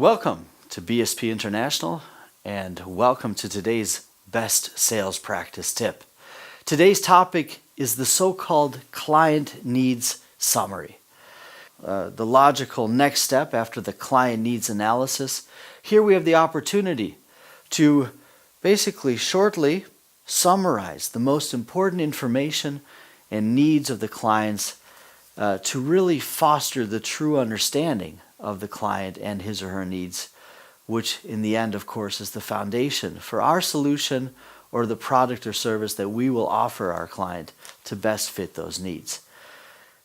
Welcome to BSP International, and welcome to today's best sales practice tip. Today's topic is the so-called client needs summary. The logical next step after the client needs analysis. Here we have the opportunity to basically shortly summarize the most important information and needs of the clients to really foster the true understanding of the client and his or her needs, which in the end, of course, is the foundation for our solution or the product or service that we will offer our client to best fit those needs.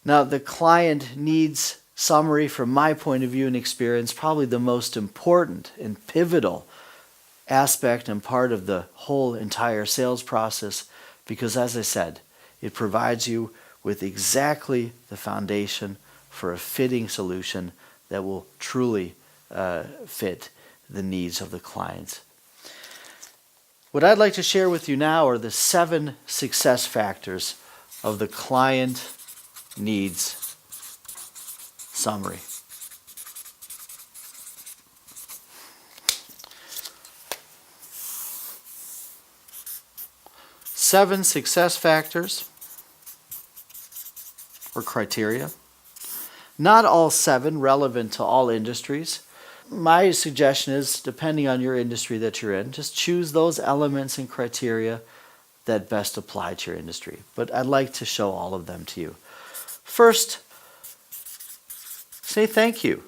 Now, the client needs summary, from my point of view and experience, probably the most important and pivotal aspect and part of the whole entire sales process, because as I said, it provides you with exactly the foundation for a fitting solution that will truly fit the needs of the clients. What I'd like to share with you now are the 7 success factors of the client needs summary. Seven success factors or criteria. Not all 7 relevant to all industries. My suggestion is, depending on your industry that you're in, just choose those elements and criteria that best apply to your industry. But I'd like to show all of them to you. First, say thank you.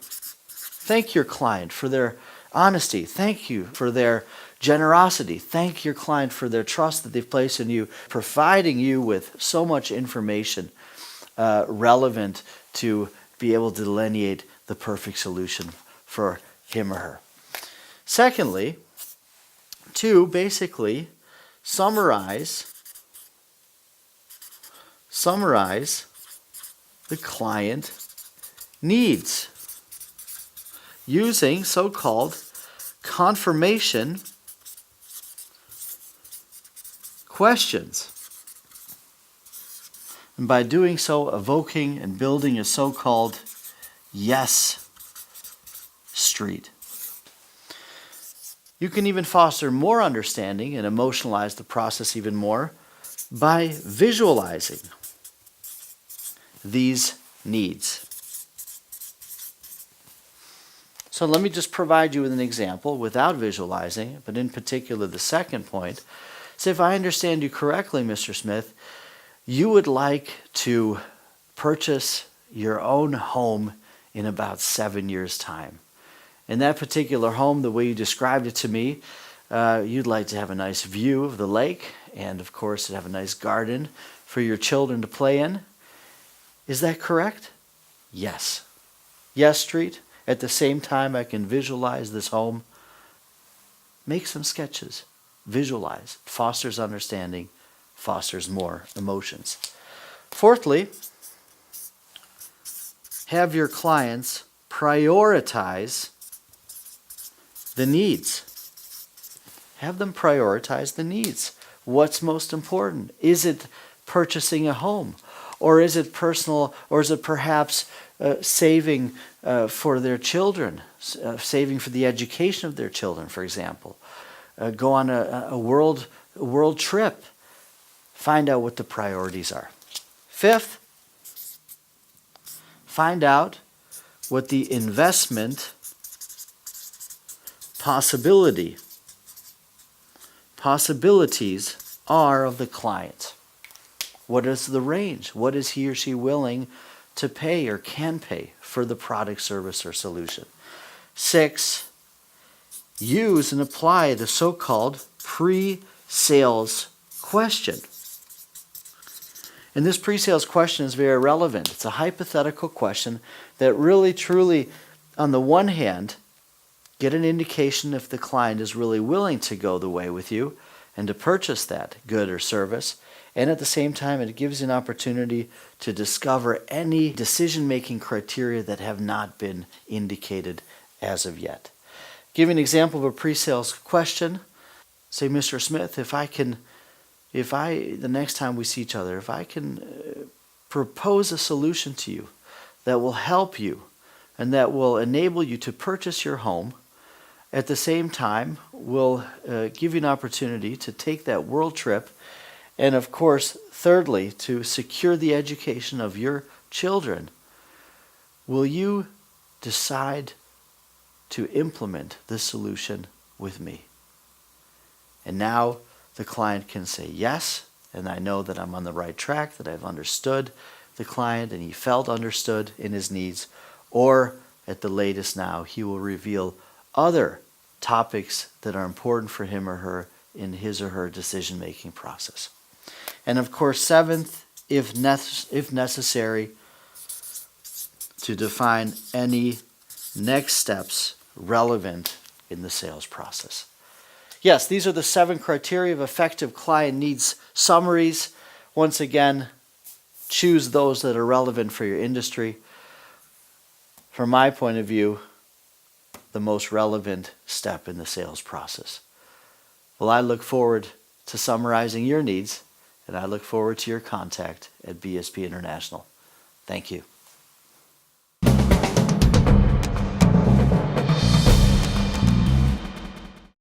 Thank your client for their honesty. Thank you for their generosity. Thank your client for their trust that they've placed in you, providing you with so much information relevant to be able to delineate the perfect solution for him or her. Secondly, to basically summarize the client needs using so-called confirmation questions. And by doing so, evoking and building a so-called yes street. You can even foster more understanding and emotionalize the process even more by visualizing these needs. So let me just provide you with an example without visualizing, but in particular the second point. So if I understand you correctly, Mr. Smith, you would like to purchase your own home in about 7 years' time. In that particular home, the way you described it to me, you'd like to have a nice view of the lake and, of course, to have a nice garden for your children to play in. Is that correct? Yes. Yes, Street. At the same time, I can visualize this home. Make some sketches. Visualize. Fosters understanding. Fosters more emotions. Fourthly, have your clients prioritize the needs. Have them prioritize the needs. What's most important? Is it purchasing a home? Or is it personal? Or is it perhaps saving for their children? Saving for the education of their children, for example. Go on a world trip. Find out what the priorities are. Fifth, find out what the investment possibilities are of the client. What is the range? What is he or she willing to pay or can pay for the product, service, or solution? 6, use and apply the so-called pre-sales question. And this pre-sales question is very relevant. It's a hypothetical question that really, truly, on the one hand, get an indication if the client is really willing to go the way with you and to purchase that good or service. And at the same time, it gives you an opportunity to discover any decision-making criteria that have not been indicated as of yet. Give you an example of a pre-sales question. Say, Mr. Smith, the next time we see each other, if I can propose a solution to you that will help you and that will enable you to purchase your home At the same time, we'll give you an opportunity to take that world trip, and of course, thirdly, to secure the education of your children. Will you decide to implement this solution with me? And now the client can say yes, and I know that I'm on the right track, that I've understood the client and he felt understood in his needs. Or at the latest now, he will reveal other topics that are important for him or her in his or her decision-making process. And of course, seventh, if necessary, to define any next steps relevant in the sales process. Yes, these are the 7 criteria of effective client needs summaries. Once again, choose those that are relevant for your industry. From my point of view, the most relevant step in the sales process. Well, I look forward to summarizing your needs, and I look forward to your contact at BSP International. Thank you.